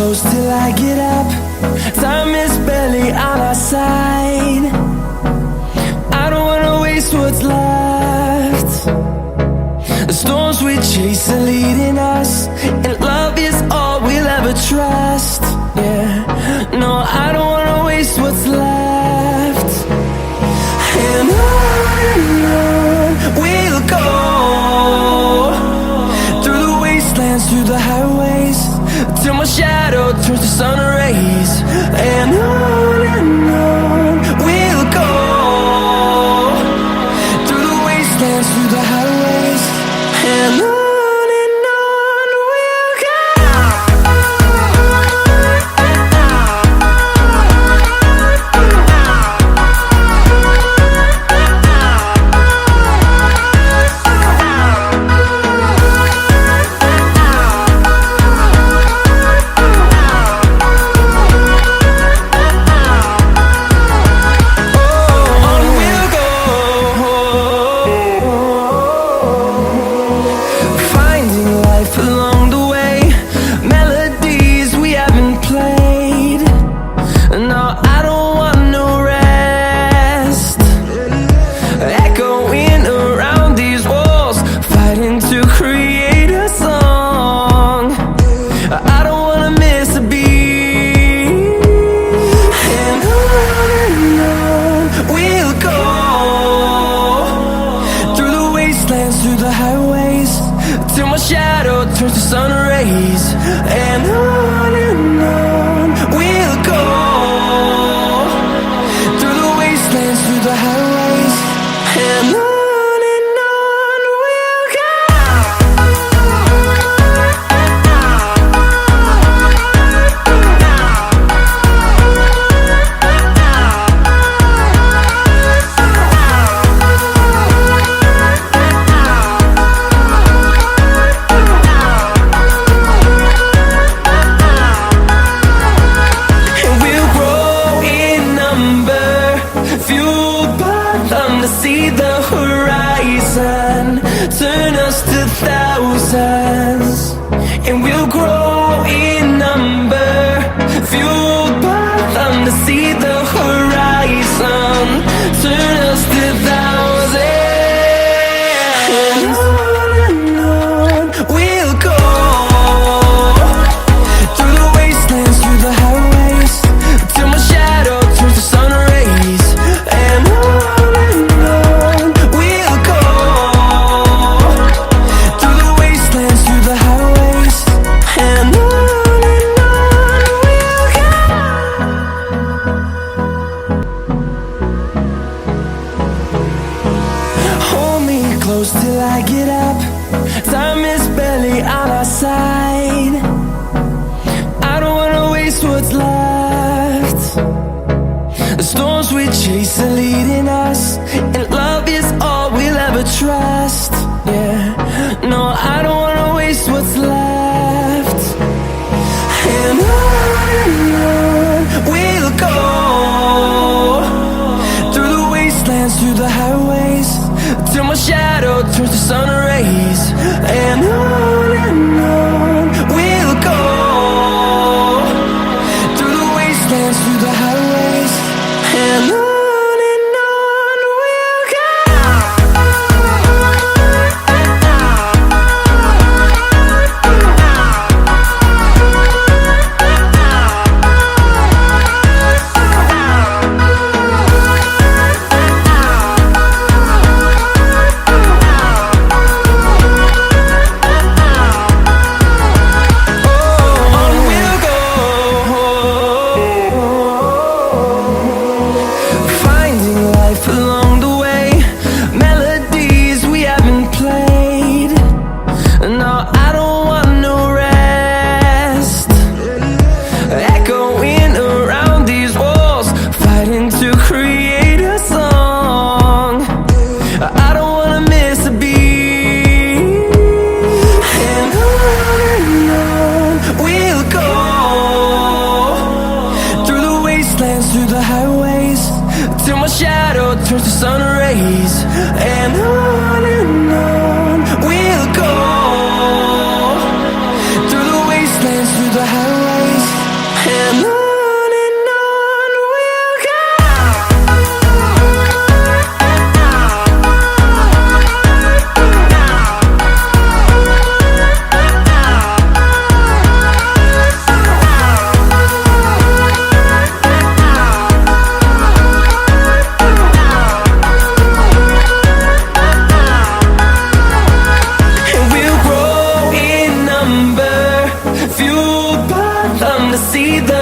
close till I get up. Time is barely on our side. I don't wanna waste what's left. The storms we chase are leading us, and love is all we'll ever trust. Yeah, no, I don't wanna waste what's left. And on we'll go, through the wastelands, through the highways, till my shadow turns to sun rays. And on we'll go, through the wastelands, through the highways, and on we'll go. Through the highways, till my shadow turns to sun rays. And on we'll go, through the wastelands, through the highways, and on we'll go. See the horizon, turn us to thousands, and we'll grow in number, fueled by them to see the horizon, turn us to thousands. And on we'll go, through the wastelands, through the highways, till my shadow turns to sun rays. And close till I get up. Time is barely on our side. I don't wanna waste what's left. The storms we chase are leading us, and love is all we'll ever trust. Yeah, no, I don't wanna waste what's left. And on we'll go, through the wastelands, through the highways, till my shadow turns to sun rays. And on we'll go, through the wastelands, through the highways, and on we'll go. turns to sun rays, and on we'll go, through the wastelands, through the highways. see the